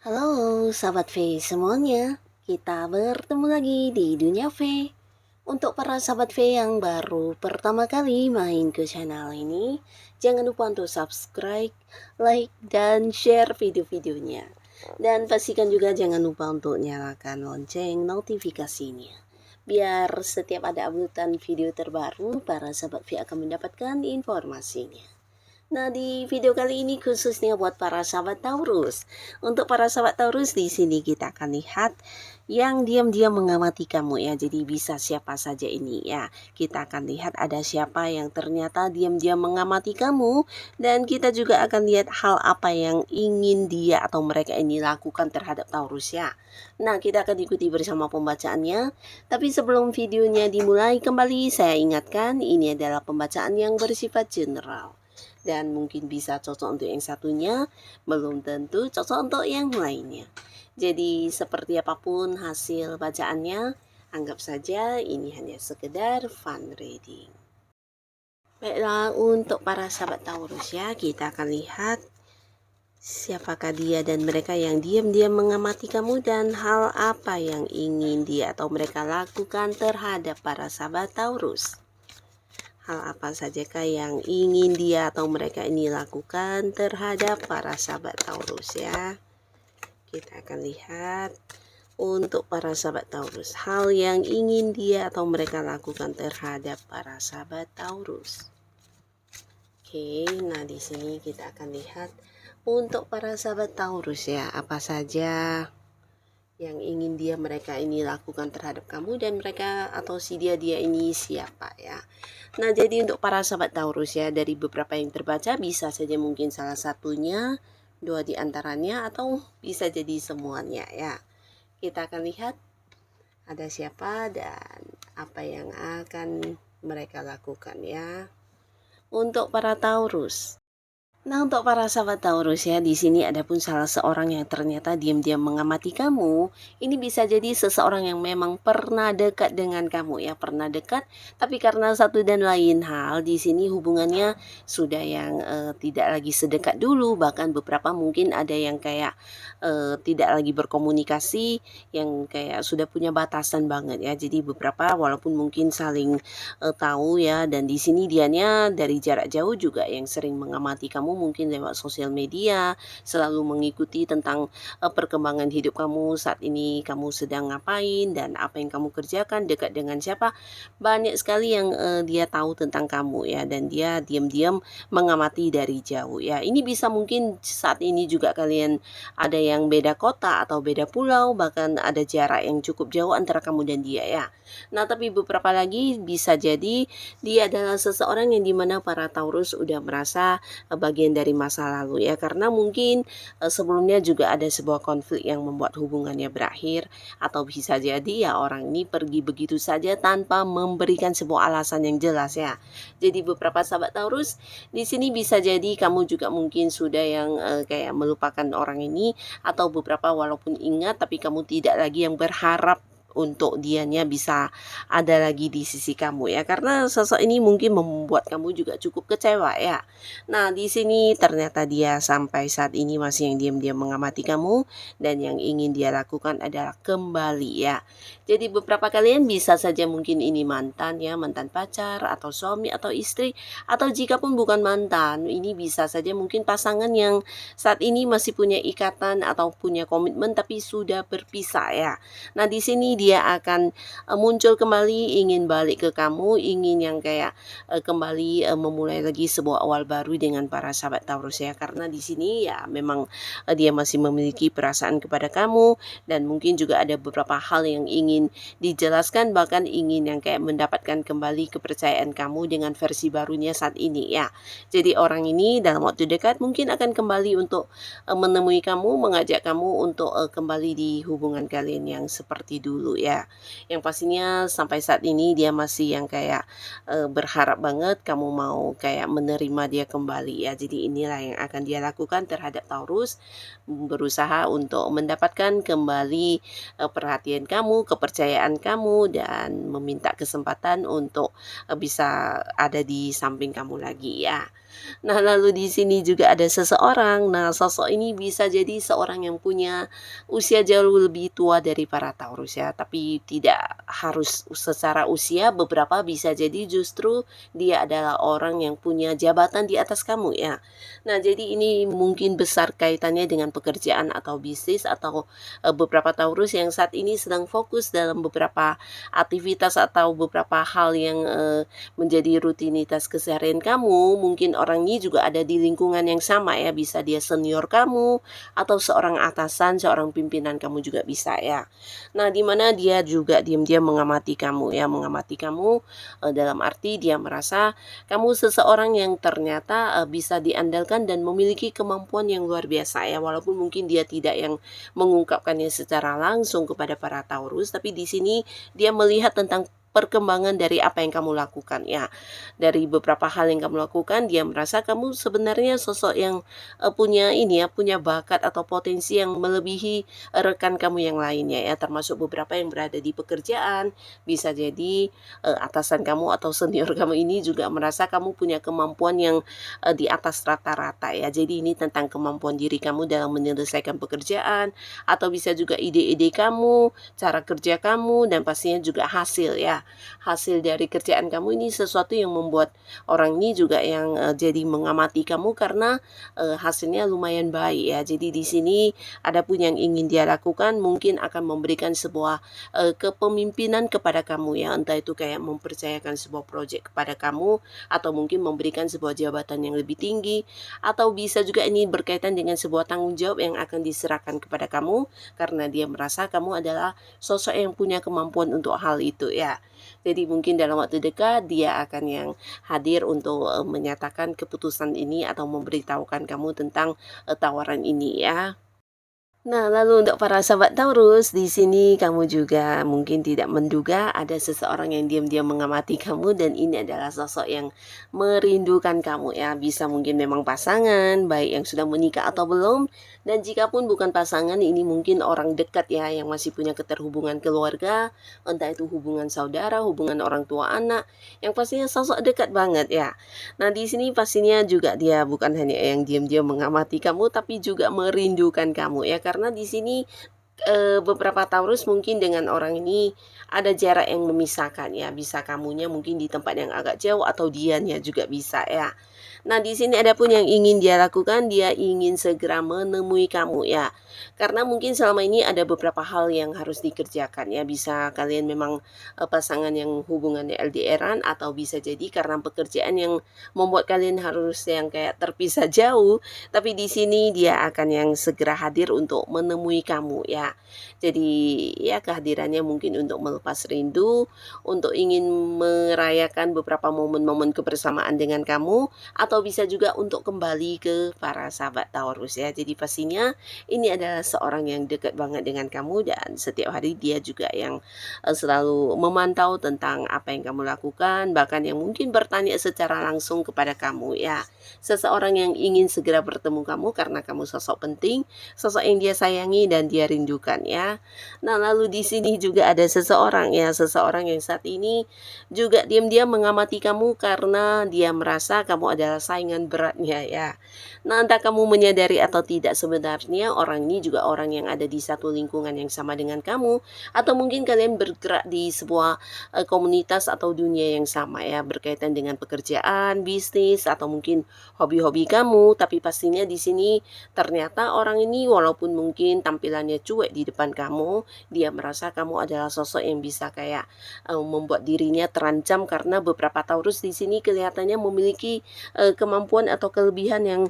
Halo sahabat V semuanya, kita bertemu lagi di Dunia V. Untuk para sahabat V yang baru pertama kali main ke channel ini, jangan lupa untuk subscribe, like, dan share video-videonya. Dan pastikan juga jangan lupa untuk nyalakan lonceng notifikasinya. Biar setiap ada updatean video terbaru, para sahabat V akan mendapatkan informasinya. Nah, di video kali ini khususnya buat para sahabat Taurus. Untuk para sahabat Taurus di sini kita akan lihat yang diam-diam mengamati kamu ya. Jadi bisa siapa saja ini ya. Kita akan lihat ada siapa yang ternyata diam-diam mengamati kamu, dan kita juga akan lihat hal apa yang ingin dia atau mereka ini lakukan terhadap Taurus ya. Nah, kita akan ikuti bersama pembacaannya. Tapi sebelum videonya dimulai kembali, saya ingatkan ini adalah pembacaan yang bersifat general. Dan mungkin bisa cocok untuk yang satunya, belum tentu cocok untuk yang lainnya. Jadi seperti apapun hasil bacaannya, anggap saja ini hanya sekedar fun reading. Baiklah, untuk para sahabat Taurus ya, kita akan lihat siapakah dia dan mereka yang diam-diam mengamati kamu, dan hal apa yang ingin dia atau mereka lakukan terhadap para sahabat Taurus. Hal apa sajakah yang ingin dia atau mereka ini lakukan terhadap para sahabat Taurus ya. Kita akan lihat untuk para sahabat Taurus, hal yang ingin dia atau mereka lakukan terhadap para sahabat Taurus. Oke, nah di sini kita akan lihat untuk para sahabat Taurus ya, apa saja yang ingin dia mereka ini lakukan terhadap kamu, dan mereka atau si dia ini siapa ya. Nah, jadi untuk para sahabat Taurus ya, dari beberapa yang terbaca bisa saja mungkin salah satunya, dua di antaranya, atau bisa jadi semuanya ya. Kita akan lihat ada siapa dan apa yang akan mereka lakukan ya. Untuk para Taurus. Nah, untuk para sahabat Taurus ya, di sini ada pun salah seorang yang ternyata diam-diam mengamati kamu. Ini bisa jadi seseorang yang memang pernah dekat dengan kamu ya, pernah dekat, tapi karena satu dan lain hal di sini hubungannya sudah yang tidak lagi sedekat dulu, bahkan beberapa mungkin ada yang kayak tidak lagi berkomunikasi, yang kayak sudah punya batasan banget ya. Jadi beberapa walaupun mungkin saling tahu ya, dan di sini dianya dari jarak jauh juga yang sering mengamati kamu, mungkin lewat sosial media, selalu mengikuti tentang perkembangan hidup kamu saat ini, kamu sedang ngapain dan apa yang kamu kerjakan, dekat dengan siapa. Banyak sekali yang dia tahu tentang kamu ya, dan dia diam-diam mengamati dari jauh ya. Ini bisa mungkin saat ini juga kalian ada yang beda kota atau beda pulau, bahkan ada jarak yang cukup jauh antara kamu dan dia ya. Nah, tapi beberapa lagi bisa jadi dia adalah seseorang yang dimana para Taurus udah merasa bagian dari masa lalu ya, karena mungkin sebelumnya juga ada sebuah konflik yang membuat hubungannya berakhir, atau bisa jadi ya orang ini pergi begitu saja tanpa memberikan sebuah alasan yang jelas ya. Jadi beberapa sahabat Taurus di sini bisa jadi kamu juga mungkin sudah yang kayak melupakan orang ini, atau beberapa walaupun ingat tapi kamu tidak lagi yang berharap untuk dianya bisa ada lagi di sisi kamu ya, karena sosok ini mungkin membuat kamu juga cukup kecewa ya. Nah, di sini ternyata dia sampai saat ini masih yang diam-diam mengamati kamu, dan yang ingin dia lakukan adalah kembali ya. Jadi beberapa kalian bisa saja mungkin ini mantan ya, mantan pacar atau suami atau istri, atau jika pun bukan mantan, ini bisa saja mungkin pasangan yang saat ini masih punya ikatan atau punya komitmen tapi sudah berpisah ya. Nah, di sini dia akan muncul kembali, ingin balik ke kamu, ingin yang kayak kembali memulai lagi sebuah awal baru dengan para sahabat Taurus ya. Karena di sini ya memang dia masih memiliki perasaan kepada kamu, dan mungkin juga ada beberapa hal yang ingin dijelaskan, bahkan ingin yang kayak mendapatkan kembali kepercayaan kamu dengan versi barunya saat ini ya. Jadi orang ini dalam waktu dekat mungkin akan kembali untuk menemui kamu, mengajak kamu untuk kembali di hubungan kalian yang seperti dulu ya. Yang pastinya sampai saat ini dia masih yang kayak berharap banget kamu mau kayak menerima dia kembali ya. Jadi inilah yang akan dia lakukan terhadap Taurus, berusaha untuk mendapatkan kembali perhatian kamu, kepercayaan kamu, dan meminta kesempatan untuk bisa ada di samping kamu lagi ya. Nah, lalu di sini juga ada seseorang. Nah, sosok ini bisa jadi seorang yang punya usia jauh lebih tua dari para Taurus ya, tapi tidak harus secara usia, beberapa bisa jadi justru dia adalah orang yang punya jabatan di atas kamu ya. Nah, jadi ini mungkin besar kaitannya dengan pekerjaan atau bisnis, atau beberapa Taurus yang saat ini sedang fokus dalam beberapa aktivitas atau beberapa hal yang menjadi rutinitas keseharian kamu. Mungkin orang ini juga ada di lingkungan yang sama ya, bisa dia senior kamu atau seorang atasan, seorang pimpinan kamu juga bisa ya. Nah, di mana dia juga diam-diam mengamati kamu ya, mengamati kamu dalam arti dia merasa kamu seseorang yang ternyata bisa diandalkan dan memiliki kemampuan yang luar biasa ya, walaupun mungkin dia tidak yang mengungkapkannya secara langsung kepada para Taurus, tapi di sini dia melihat tentang perkembangan dari apa yang kamu lakukan ya. Dari beberapa hal yang kamu lakukan, dia merasa kamu sebenarnya sosok yang punya ini ya, punya bakat atau potensi yang melebihi rekan kamu yang lainnya ya, termasuk beberapa yang berada di pekerjaan. Bisa jadi atasan kamu atau senior kamu ini juga merasa kamu punya kemampuan yang di atas rata-rata ya. Jadi ini tentang kemampuan diri kamu dalam menyelesaikan pekerjaan, atau bisa juga ide-ide kamu, cara kerja kamu, dan pastinya juga hasil ya. Hasil dari kerjaan kamu ini sesuatu yang membuat orang ini juga yang jadi mengamati kamu karena hasilnya lumayan baik ya. Jadi di sini ada pun yang ingin dia lakukan, mungkin akan memberikan sebuah kepemimpinan kepada kamu ya, entah itu kayak mempercayakan sebuah proyek kepada kamu, atau mungkin memberikan sebuah jabatan yang lebih tinggi, atau bisa juga ini berkaitan dengan sebuah tanggung jawab yang akan diserahkan kepada kamu karena dia merasa kamu adalah sosok yang punya kemampuan untuk hal itu ya. Jadi mungkin dalam waktu dekat dia akan yang hadir untuk menyatakan keputusan ini atau memberitahukan kamu tentang tawaran ini ya. Nah, lalu untuk para sahabat Taurus, di sini kamu juga mungkin tidak menduga ada seseorang yang diam-diam mengamati kamu, dan ini adalah sosok yang merindukan kamu ya. Bisa mungkin memang pasangan, baik yang sudah menikah atau belum, dan jika pun bukan pasangan, ini mungkin orang dekat ya yang masih punya keterhubungan keluarga, entah itu hubungan saudara, hubungan orang tua anak, yang pastinya sosok dekat banget ya. Nah, di sini pastinya juga dia bukan hanya yang diam-diam mengamati kamu, tapi juga merindukan kamu ya. Karena di sini beberapa Taurus mungkin dengan orang ini ada jarak yang memisahkan ya. Bisa kamunya mungkin di tempat yang agak jauh, atau dianya juga bisa ya. Nah, di sini ada pun yang ingin dia lakukan, dia ingin segera menemui kamu ya. Karena mungkin selama ini ada beberapa hal yang harus dikerjakan ya. Bisa kalian memang pasangan yang hubungannya LDR-an, atau bisa jadi karena pekerjaan yang membuat kalian harus yang kayak terpisah jauh. Tapi di sini dia akan yang segera hadir untuk menemui kamu ya. Jadi ya kehadirannya mungkin untuk melepas rindu, untuk ingin merayakan beberapa momen-momen kebersamaan dengan kamu, atau bisa juga untuk kembali ke para sahabat Taurus ya. Jadi pastinya ini adalah seorang yang dekat banget dengan kamu, dan setiap hari dia juga yang selalu memantau tentang apa yang kamu lakukan, bahkan yang mungkin bertanya secara langsung kepada kamu ya. Seseorang yang ingin segera bertemu kamu karena kamu sosok penting, sosok yang dia sayangi dan dia rindukan ya. Nah, lalu di sini juga ada seseorang ya, seseorang yang saat ini juga diam-diam mengamati kamu karena dia merasa kamu adalah saingan beratnya ya. Nah, entah kamu menyadari atau tidak, sebenarnya orang ini juga orang yang ada di satu lingkungan yang sama dengan kamu, atau mungkin kalian bergerak di sebuah komunitas atau dunia yang sama ya, berkaitan dengan pekerjaan, bisnis, atau mungkin hobi-hobi kamu. Tapi pastinya di sini ternyata orang ini walaupun mungkin tampilannya cuek di depan kamu, dia merasa kamu adalah sosok yang bisa kayak membuat dirinya terancam, karena beberapa Taurus di sini kelihatannya memiliki kemampuan atau kelebihan yang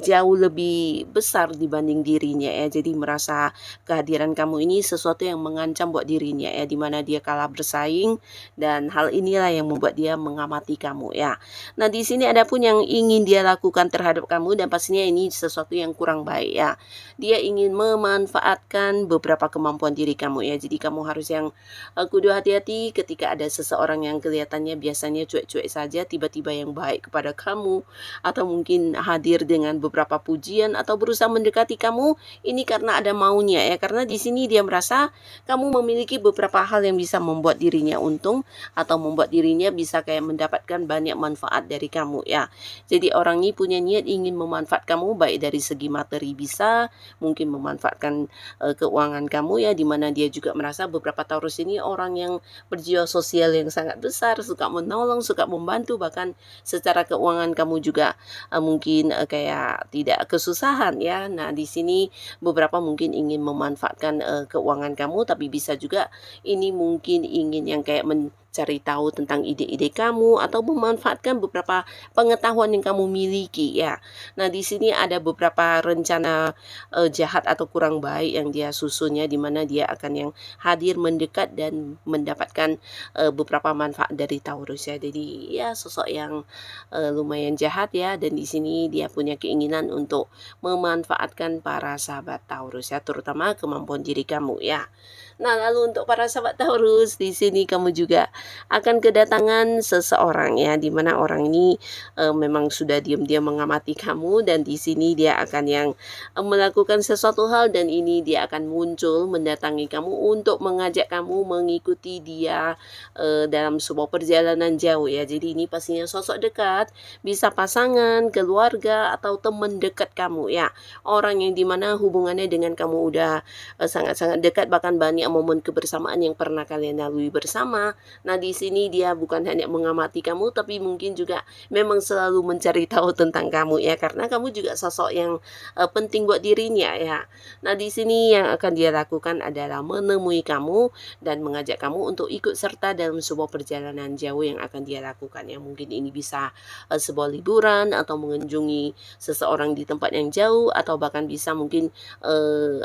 jauh lebih besar dibanding dirinya ya. Jadi merasa kehadiran kamu ini sesuatu yang mengancam buat dirinya ya, dimana dia kalah bersaing, dan hal inilah yang membuat dia mengamati kamu ya. Nah, di sini ada pun yang ingin dia lakukan terhadap kamu, dan pastinya ini sesuatu yang kurang baik ya. Dia ingin memanfaatkan beberapa kemampuan diri kamu ya. Jadi kamu harus yang kudu hati-hati ketika ada seseorang yang kelihatannya biasanya cuek-cuek saja, tiba-tiba yang baik kepada kamu, atau mungkin hadir dengan beberapa pujian atau berusaha mendekati kamu, ini karena ada maunya ya. Karena di sini dia merasa kamu memiliki beberapa hal yang bisa membuat dirinya untung, atau membuat dirinya bisa kayak mendapatkan banyak manfaat dari kamu ya. Jadi orang ini punya niat ingin memanfaat kamu, baik dari segi materi bisa, mungkin memanfaatkan keuangan kamu ya, dimana dia juga merasa beberapa Taurus ini orang yang berjiwa sosial yang sangat besar, suka menolong, suka membantu, bahkan secara keuangan kamu juga mungkin kayak tidak kesusahan ya. Nah, di sini beberapa mungkin ingin memanfaatkan keuangan kamu, tapi bisa juga ini mungkin ingin yang kayak mencari tahu tentang ide-ide kamu, atau memanfaatkan beberapa pengetahuan yang kamu miliki ya. Nah, di sini ada beberapa rencana jahat atau kurang baik yang dia susunnya, di mana dia akan yang hadir mendekat dan mendapatkan beberapa manfaat dari Taurus ya. Jadi ya sosok yang lumayan jahat ya, dan di sini dia punya keinginan untuk memanfaatkan para sahabat Taurus ya, terutama kemampuan diri kamu ya. Nah, lalu untuk para sahabat Taurus, di sini kamu juga akan kedatangan seseorang ya, di mana orang ini memang sudah diam-diam mengamati kamu, dan di sini dia akan yang melakukan sesuatu hal, dan ini dia akan muncul mendatangi kamu untuk mengajak kamu mengikuti dia dalam sebuah perjalanan jauh ya. Jadi ini pastinya sosok dekat, bisa pasangan, keluarga, atau teman dekat kamu ya. Orang yang dimana hubungannya dengan kamu udah sangat-sangat dekat, bahkan banyak momen kebersamaan yang pernah kalian lalui bersama. Nah, di sini dia bukan hanya mengamati kamu, tapi mungkin juga memang selalu mencari tahu tentang kamu ya, karena kamu juga sosok yang penting buat dirinya ya. Nah, di sini yang akan dia lakukan adalah menemui kamu dan mengajak kamu untuk ikut serta dalam sebuah perjalanan jauh yang akan dia lakukan ya. Mungkin ini bisa sebuah liburan, atau mengunjungi seseorang di tempat yang jauh, atau bahkan bisa mungkin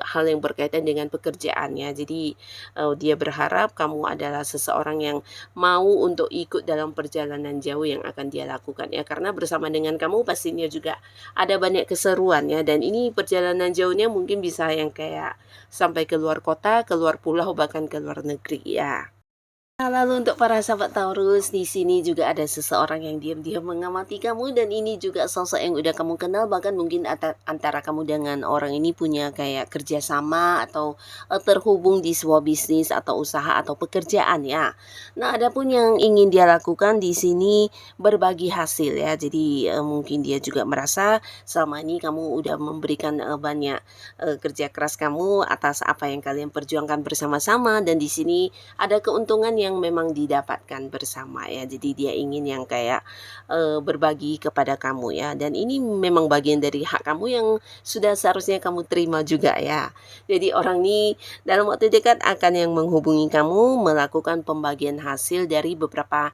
hal yang berkaitan dengan pekerjaannya. Jadi dia berharap kamu adalah seseorang yang mau untuk ikut dalam perjalanan jauh yang akan dia lakukan ya, karena bersama dengan kamu pastinya juga ada banyak keseruan ya. Dan ini perjalanan jauhnya mungkin bisa yang kayak sampai ke luar kota, keluar pulau, bahkan ke luar negeri ya. Nah, lalu untuk para sahabat Taurus, di sini juga ada seseorang yang diam-diam mengamati kamu, dan ini juga sosok yang udah kamu kenal, bahkan mungkin antara kamu dengan orang ini punya kayak kerjasama, atau terhubung di sebuah bisnis atau usaha atau pekerjaan ya. Nah, ada pun yang ingin dia lakukan di sini berbagi hasil ya. Jadi mungkin dia juga merasa selama ini kamu udah memberikan banyak kerja keras kamu atas apa yang kalian perjuangkan bersama-sama, dan di sini ada keuntungan yang memang didapatkan bersama ya. Jadi dia ingin yang kayak berbagi kepada kamu ya, dan ini memang bagian dari hak kamu yang sudah seharusnya kamu terima juga ya. Jadi orang ini dalam waktu dekat akan yang menghubungi kamu, melakukan pembagian hasil dari beberapa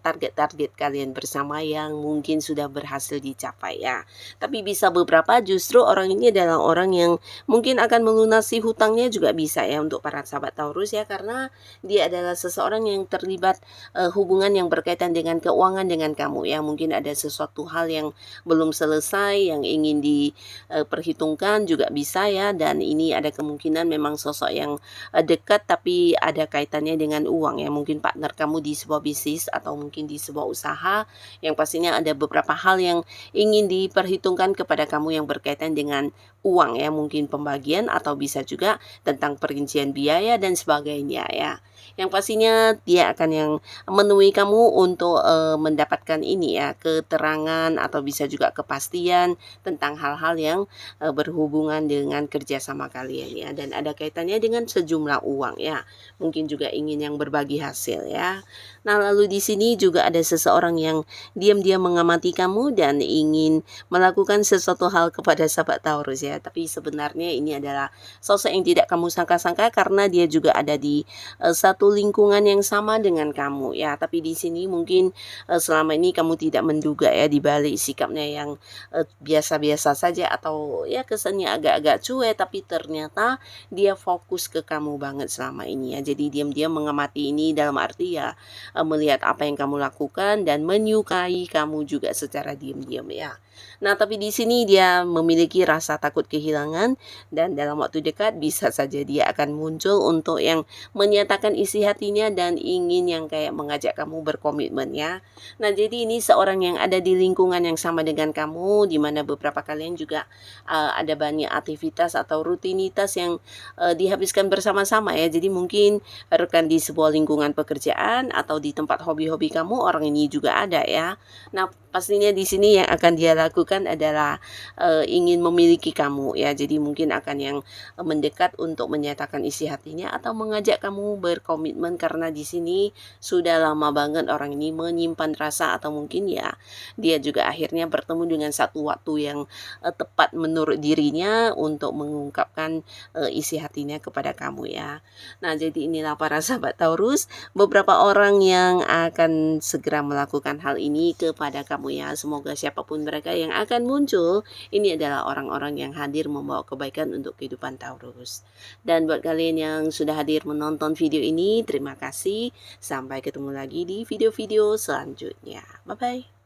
target-target kalian bersama yang mungkin sudah berhasil dicapai ya. Tapi bisa beberapa justru orang ini adalah orang yang mungkin akan melunasi hutangnya juga bisa ya, untuk para sahabat Taurus ya, karena dia adalah seseorang yang terlibat hubungan yang berkaitan dengan keuangan dengan kamu ya. Mungkin ada sesuatu hal yang belum selesai yang ingin diperhitungkan juga bisa ya, dan ini ada kemungkinan memang sosok yang dekat tapi ada kaitannya dengan uang ya. Mungkin partner kamu di sebuah bisnis, atau mungkin di sebuah usaha, yang pastinya ada beberapa hal yang ingin diperhitungkan kepada kamu yang berkaitan dengan uang ya. Mungkin pembagian, atau bisa juga tentang perincian biaya dan sebagainya ya. Yang pastinya dia akan yang menemui kamu untuk mendapatkan ini ya, keterangan atau bisa juga kepastian tentang hal-hal yang berhubungan dengan kerjasama kalian ya, dan ada kaitannya dengan sejumlah uang ya. Mungkin juga ingin yang berbagi hasil ya. Nah, lalu di sini juga ada seseorang yang diam-diam mengamati kamu dan ingin melakukan sesuatu hal kepada sahabat Taurus ya. Tapi sebenarnya ini adalah sosok yang tidak kamu sangka-sangka karena dia juga ada di satu lingkungan yang sama dengan kamu ya. Tapi di sini mungkin selama ini kamu tidak menduga ya, di balik sikapnya yang biasa-biasa saja atau ya kesannya agak-agak cuek, tapi ternyata dia fokus ke kamu banget selama ini ya. Jadi diam-diam mengamati ini dalam arti ya melihat apa yang kamu lakukan dan menyukai kamu juga secara diam-diam ya. Nah, tapi di sini dia memiliki rasa takut kehilangan dan dalam waktu dekat bisa saja dia akan muncul untuk yang menyatakan isi hatinya dan ingin yang kayak mengajak kamu berkomitmen ya. Nah, jadi ini seorang yang ada di lingkungan yang sama dengan kamu, di mana beberapa kalian juga ada banyak aktivitas atau rutinitas yang dihabiskan bersama-sama ya. Jadi mungkin rekan di sebuah lingkungan pekerjaan atau di tempat hobi-hobi kamu, orang ini juga ada ya. Nah, pastinya di sini yang akan dia lakukan adalah ingin memiliki kamu ya. Jadi mungkin akan yang mendekat untuk menyatakan isi hatinya atau mengajak kamu berkomitmen, karena di sini sudah lama banget orang ini menyimpan rasa, atau mungkin ya dia juga akhirnya bertemu dengan satu waktu yang tepat menurut dirinya untuk mengungkapkan isi hatinya kepada kamu ya. Nah, jadi inilah para sahabat Taurus, beberapa orang yang akan segera melakukan hal ini kepada kamu ya. Semoga siapapun mereka yang akan muncul, ini adalah orang-orang yang hadir membawa kebaikan untuk kehidupan Taurus. Dan buat kalian yang sudah hadir menonton video ini, terima kasih. Sampai ketemu lagi di video-video selanjutnya. Bye-bye.